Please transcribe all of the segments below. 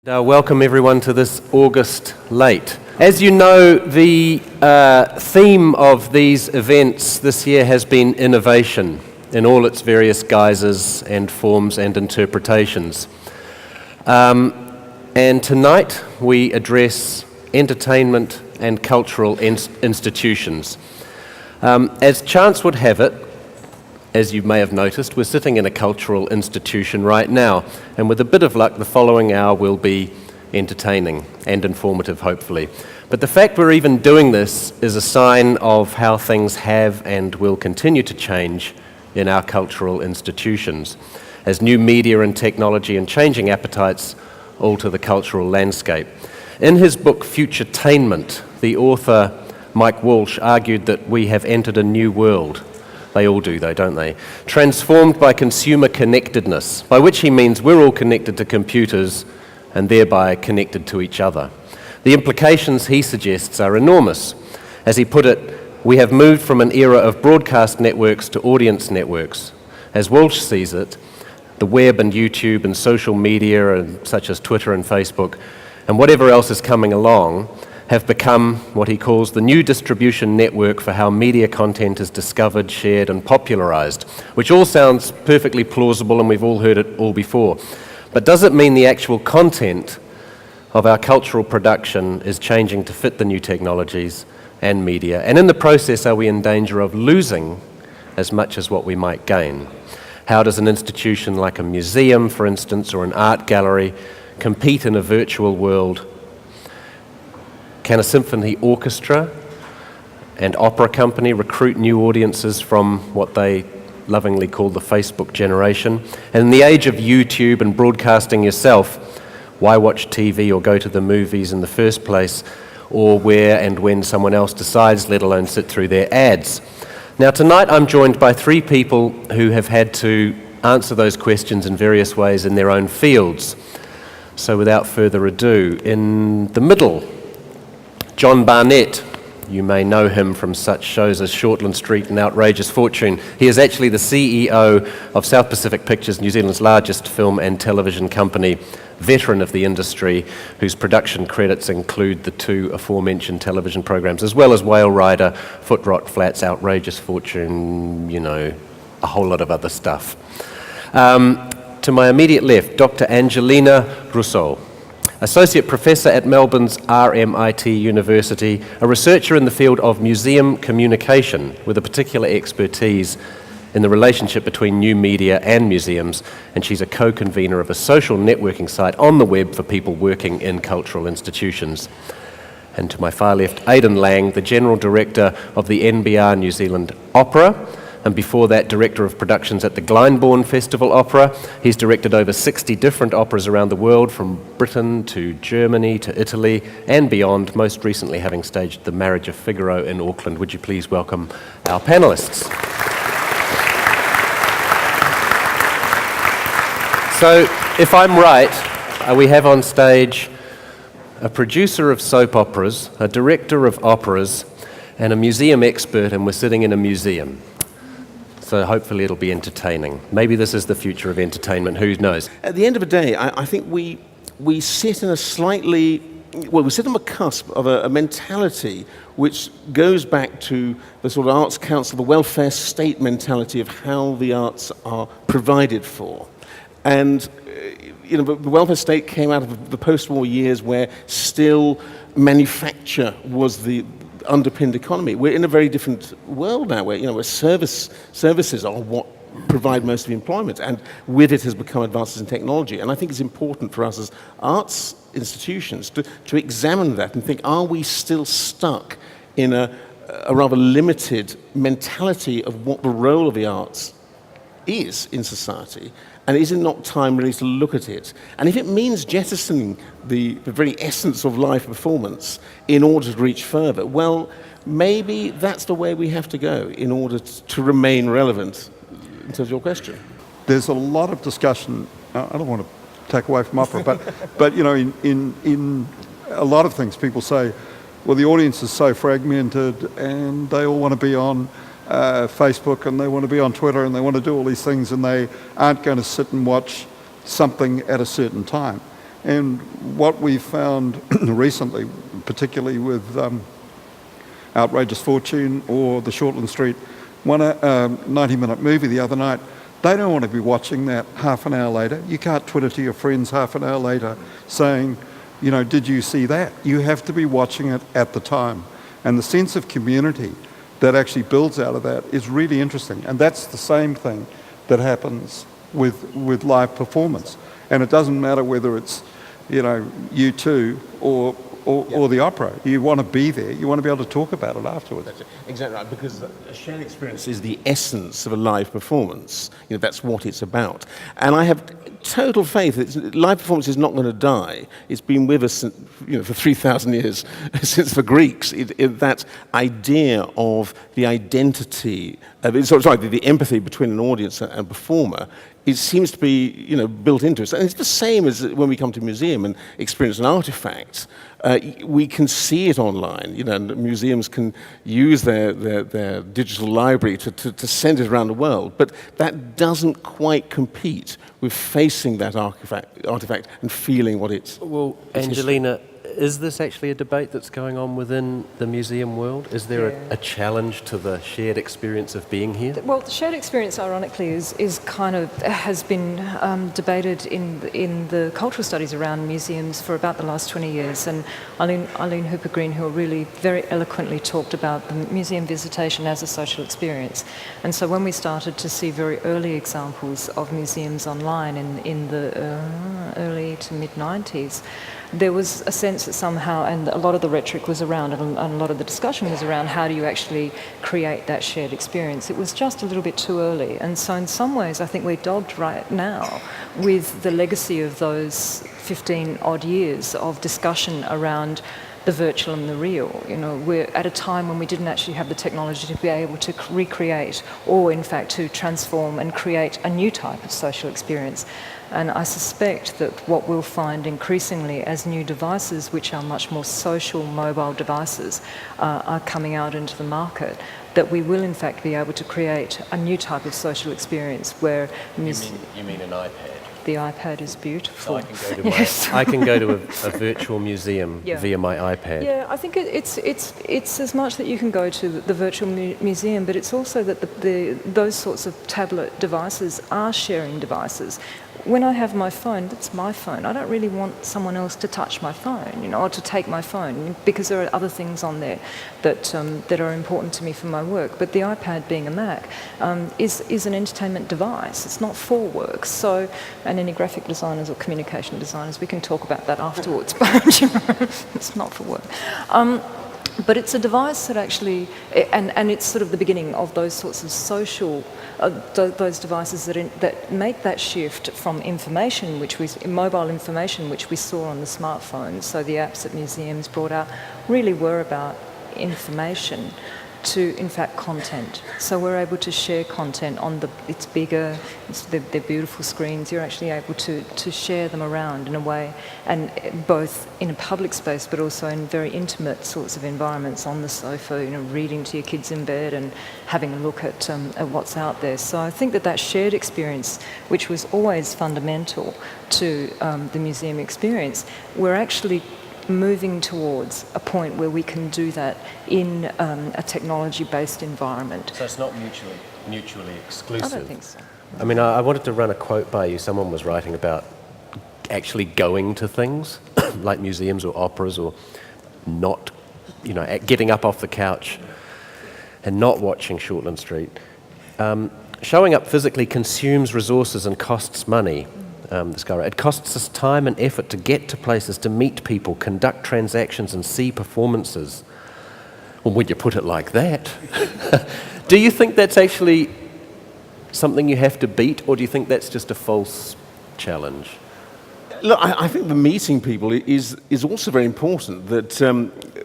Welcome everyone to this August Late. As you know, the theme of these events this year has been innovation in all its various guises and forms and interpretations. And tonight we address entertainment and cultural institutions. As chance would have it, as you may have noticed, we're sitting in a cultural institution right now, and with a bit of luck, the following hour will be entertaining and informative, hopefully. But the fact we're even doing this is a sign of how things have and will continue to change in our cultural institutions, as new media and technology and changing appetites alter the cultural landscape. In his book, Futuretainment, the author Mike Walsh argued that we have entered a new world. They all do though, don't they? Transformed by consumer connectedness, by which he means we're all connected to computers and thereby connected to each other. The implications, he suggests, are enormous. As he put it, we have moved from an era of broadcast networks to audience networks. As Walsh sees it, the web and YouTube and social media such as Twitter and Facebook and whatever else is coming along have become what he calls the new distribution network for how media content is discovered, shared and popularized, which all sounds perfectly plausible and we've all heard it all before. But does it mean the actual content of our cultural production is changing to fit the new technologies and media? And in the process, are we in danger of losing as much as what we might gain? How does an institution like a museum, for instance, or an art gallery compete in a virtual world? Can a symphony orchestra and opera company recruit new audiences from what they lovingly call the Facebook generation? And in the age of YouTube and broadcasting yourself, why watch TV or go to the movies in the first place, or where and when someone else decides, let alone sit through their ads? Now tonight I'm joined by three people who have had to answer those questions in various ways in their own fields. So without further ado, in the middle, John Barnett. You may know him from such shows as Shortland Street and Outrageous Fortune. He is actually the CEO of South Pacific Pictures, New Zealand's largest film and television company, veteran of the industry, whose production credits include the two aforementioned television programs, as well as Whale Rider, Foot Rot Flats, Outrageous Fortune, you know, a whole lot of other stuff. To my immediate left, Dr. Angelina Rousseau, Associate Professor at Melbourne's RMIT University, a researcher in the field of museum communication with a particular expertise in the relationship between new media and museums, and she's a co-convener of a social networking site on the web for people working in cultural institutions. And to my far left, Aidan Lang, the General Director of the NBR New Zealand Opera, and before that, Director of Productions at the Glyndebourne Festival Opera. He's directed over 60 different operas around the world, from Britain to Germany to Italy and beyond, most recently having staged The Marriage of Figaro in Auckland. Would you please welcome our panellists? So, if I'm right, we have on stage a producer of soap operas, a director of operas, and a museum expert, and we're sitting in a museum. So hopefully it'll be entertaining. Maybe this is the future of entertainment, who knows? At the end of the day, I think we sit in a slightly, we sit on the cusp of a mentality which goes back to the sort of arts council, the welfare state mentality of how the arts are provided for. And you know, the welfare state came out of the post-war years where still manufacture was the underpinned economy. We're in a very different world now where, you know, where services are what provide most of the employment, and with it has become advances in technology. And I think it's important for us as arts institutions to examine that and think, are we still stuck in a rather limited mentality of what the role of the arts is in society? And is it not time really to look at it? And if it means jettisoning the very essence of live performance in order to reach further, well, maybe that's the way we have to go in order to remain relevant, in terms of your question. There's a lot of discussion, I don't want to take away from opera, but you know, in a lot of things people say, well, the audience is so fragmented and they all want to be on Facebook and they want to be on Twitter and they want to do all these things and they aren't going to sit and watch something at a certain time. And what we've found recently, particularly with Outrageous Fortune or the Shortland Street 90-minute movie the other night, they don't want to be watching that half an hour later. You can't Twitter to your friends half an hour later saying, did you see that? You have to be watching it at the time. And the sense of community that actually builds out of that is really interesting. And that's the same thing that happens with live performance. And it doesn't matter whether it's, U2 or the opera. You want to be there. You want to be able to talk about it afterwards. That's exactly right, because a shared experience is the essence of a live performance. That's what it's about. And I have total faith that live performance is not going to die. It's been with us, for 3,000 years, since the Greeks. That idea of the identity, the empathy between an audience and a performer, it seems to be, built into us. And it's the same as when we come to a museum and experience an artifact. We can see it online, and museums can use their digital library to send it around the world. But that doesn't quite compete with facing that artifact and feeling what it's... Well, Angelina, is this actually a debate that's going on within the museum world? Is there a challenge to the shared experience of being here? Well, the shared experience, ironically, has been debated in the cultural studies around museums for about the last 20 years. And Eileen Hooper-Greenhill really very eloquently talked about the museum visitation as a social experience. And so when we started to see very early examples of museums online in the early to mid-90s, there was a sense that somehow, and a lot of the rhetoric was around, and a lot of the discussion was around, how do you actually create that shared experience? It was just a little bit too early. And so in some ways, I think we're dogged right now with the legacy of those 15 odd years of discussion around the virtual and the real. We're at a time when we didn't actually have the technology to be able to recreate, or in fact to transform and create a new type of social experience. And I suspect that what we'll find increasingly as new devices, which are much more social mobile devices, are coming out into the market, that we will in fact be able to create a new type of social experience where... You mean an iPad? The iPad is beautiful. So I can go to a virtual museum via my iPad. Yeah, I think it's as much that you can go to the virtual museum, but it's also that those sorts of tablet devices are sharing devices. When I have my phone, that's my phone. I don't really want someone else to touch my phone, or to take my phone, because there are other things on there that are important to me for my work. But the iPad, being a Mac, is an entertainment device. It's not for work. So, and any graphic designers or communication designers, we can talk about that afterwards. But it's not for work. But it's a device that actually, and it's sort of the beginning of those sorts of social, those devices that make that shift from information, mobile information, which we saw on the smartphones. So the apps that museums brought out really were about information, to, in fact, content. So we're able to share content it's bigger, they're beautiful screens. You're actually able to share them around in a way, and both in a public space, but also in very intimate sorts of environments, on the sofa, reading to your kids in bed and having a look at what's out there. So I think that shared experience, which was always fundamental to the museum experience, we're actually moving towards a point where we can do that in a technology-based environment. So it's not mutually exclusive? I don't think so. I mean, I wanted to run a quote by you. Someone was writing about actually going to things like museums or operas, or not, getting up off the couch and not watching Shortland Street. Showing up physically consumes resources and costs money. This guy, it costs us time and effort to get to places, to meet people, conduct transactions and see performances. Well, when you put it like that, do you think that's actually something you have to beat, or do you think that's just a false challenge? Look, I think the meeting people is also very important. That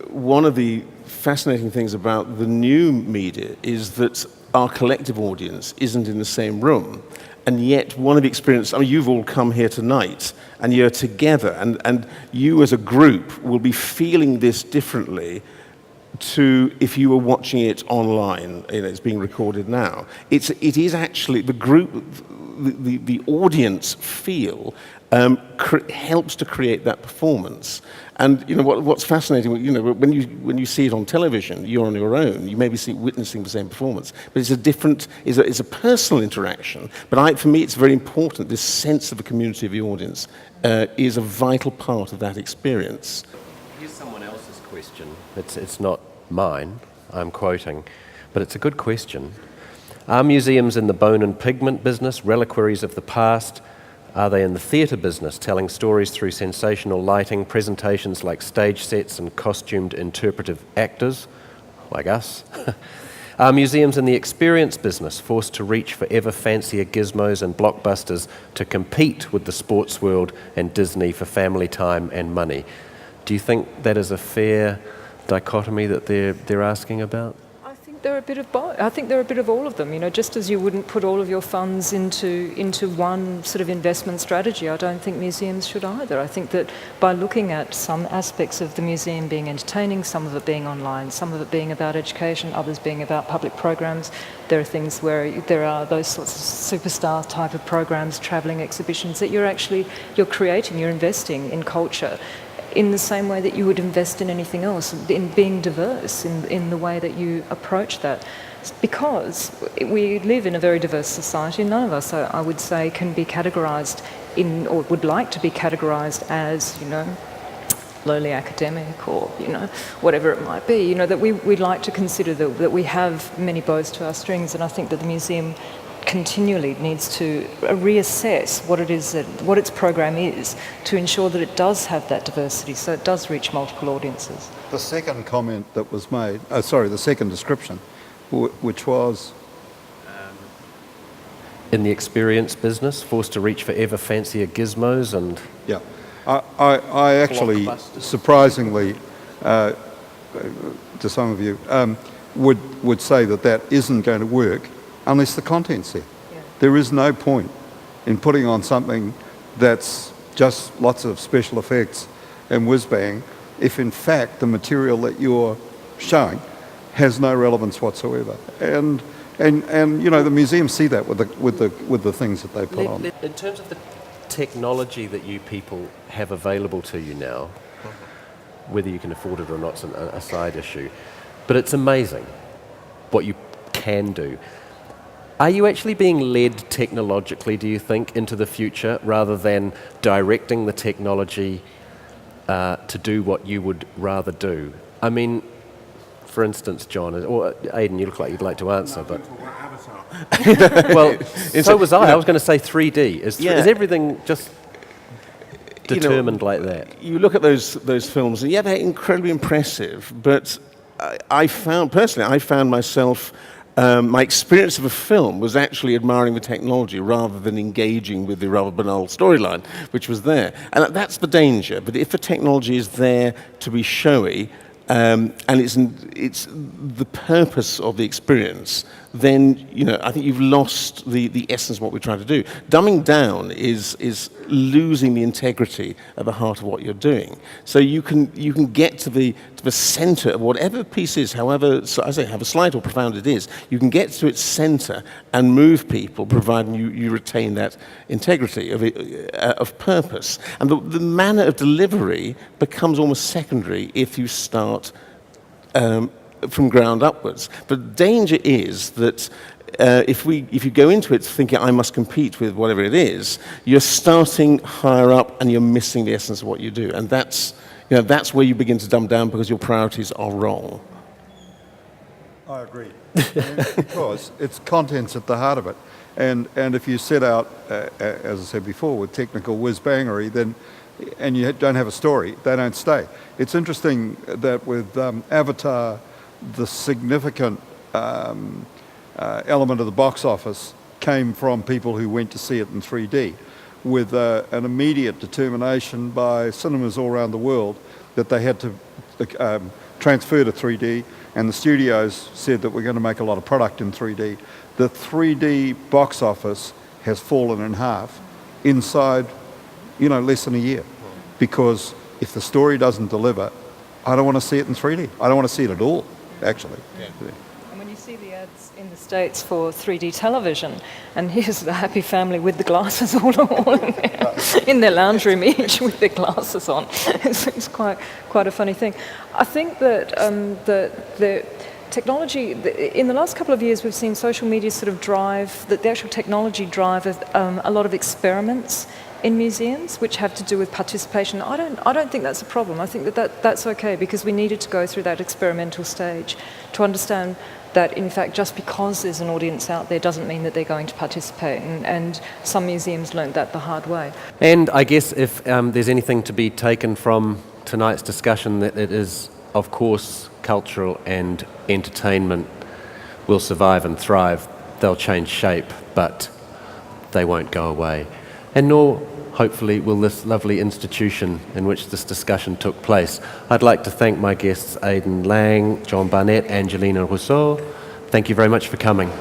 one of the fascinating things about the new media is that our collective audience isn't in the same room. And yet, one of the experiences, you've all come here tonight, and you're together, and you as a group will be feeling this differently to if you were watching it online. It's being recorded now. It is actually, the group the audience feel helps to create that performance. And what's fascinating, when you see it on television, you're on your own. You may be witnessing the same performance, but it's a personal interaction. But for me, it's very important. This sense of the community of the audience is a vital part of that experience. Here's someone else's question. It's not mine. I'm quoting, but it's a good question. Are museums in the bone and pigment business, reliquaries of the past? Are they in the theatre business, telling stories through sensational lighting, presentations like stage sets and costumed interpretive actors, like us? Are museums in the experience business, forced to reach for ever fancier gizmos and blockbusters to compete with the sports world and Disney for family time and money? Do you think that is a fair dichotomy that they're asking about? I think they're a bit of both. I think they're a bit of all of them. Just as you wouldn't put all of your funds into one sort of investment strategy, I don't think museums should either. I think that by looking at some aspects of the museum being entertaining, some of it being online, some of it being about education, others being about public programs, there are things where there are those sorts of superstar type of programs, travelling exhibitions that you're creating, you're investing in culture in the same way that you would invest in anything else, in being diverse in the way that you approach that. Because we live in a very diverse society, none of us, I would say, can be categorised or would like to be categorised as, lowly academic or, whatever it might be. That we'd like to consider that we have many bows to our strings, and I think that the museum continually needs to reassess what its program is to ensure that it does have that diversity, so it does reach multiple audiences. The second comment that was made, the second description, which was? In the experience business, forced to reach for ever fancier gizmos and... Yeah. I actually, surprisingly, to some of you, would say that isn't going to work unless the content's there. Yeah. There is no point in putting on something that's just lots of special effects and whiz-bang if in fact the material that you're showing has no relevance whatsoever. And the museums see that with the things that they put on. In terms of the technology that you people have available to you now, whether you can afford it or not is a side issue, but it's amazing what you can do. Are you actually being led technologically, do you think, into the future rather than directing the technology to do what you would rather do? I mean, for instance, John, or Aidan, you look like you'd like to answer, but... Well, so was I. I was going to say 3D. Is everything just determined like that? You look at those films, and they're incredibly impressive, but I found myself... my experience of a film was actually admiring the technology rather than engaging with the rather banal storyline, which was there. And that's the danger. But if the technology is there to be showy, and it's the purpose of the experience, then I think you've lost the essence of what we're trying to do. Dumbing down is losing the integrity at the heart of what you're doing. So you can get to the center of whatever the piece is, however slight or profound it is. You can get to its center and move people, providing you retain that integrity of purpose. And the manner of delivery becomes almost secondary if you start from ground upwards. But the danger is that if you go into it thinking I must compete with whatever it is, you're starting higher up and you're missing the essence of what you do. And that's where you begin to dumb down because your priorities are wrong. I agree. Because it's content's at the heart of it. And if you set out, as I said before, with technical whiz-bangery, and you don't have a story, they don't stay. It's interesting that with Avatar, the significant element of the box office came from people who went to see it in 3D, with an immediate determination by cinemas all around the world that they had to transfer to 3D, and the studios said that we're going to make a lot of product in 3D. The 3D box office has fallen in half inside, less than a year, because if the story doesn't deliver, I don't want to see it in 3D. I don't want to see it at all, actually. Yeah. And when you see the ads in the States for 3D television, and here's the happy family with the glasses all in their lounge room each with their glasses on. It's quite a funny thing. I think that the technology, in the last couple of years we've seen social media sort of drive, that the actual technology drive a lot of experiments in museums which have to do with participation. I don't think that's a problem. I think that's okay, because we needed to go through that experimental stage to understand that in fact just because there's an audience out there doesn't mean that they're going to participate, and some museums learned that the hard way. And I guess if there's anything to be taken from tonight's discussion, that it is, of course, cultural and entertainment will survive and thrive. They'll change shape, but they won't go away. And nor, hopefully, will this lovely institution in which this discussion took place. I'd like to thank my guests Aidan Lang, John Barnett, Angelina Rousseau. Thank you very much for coming.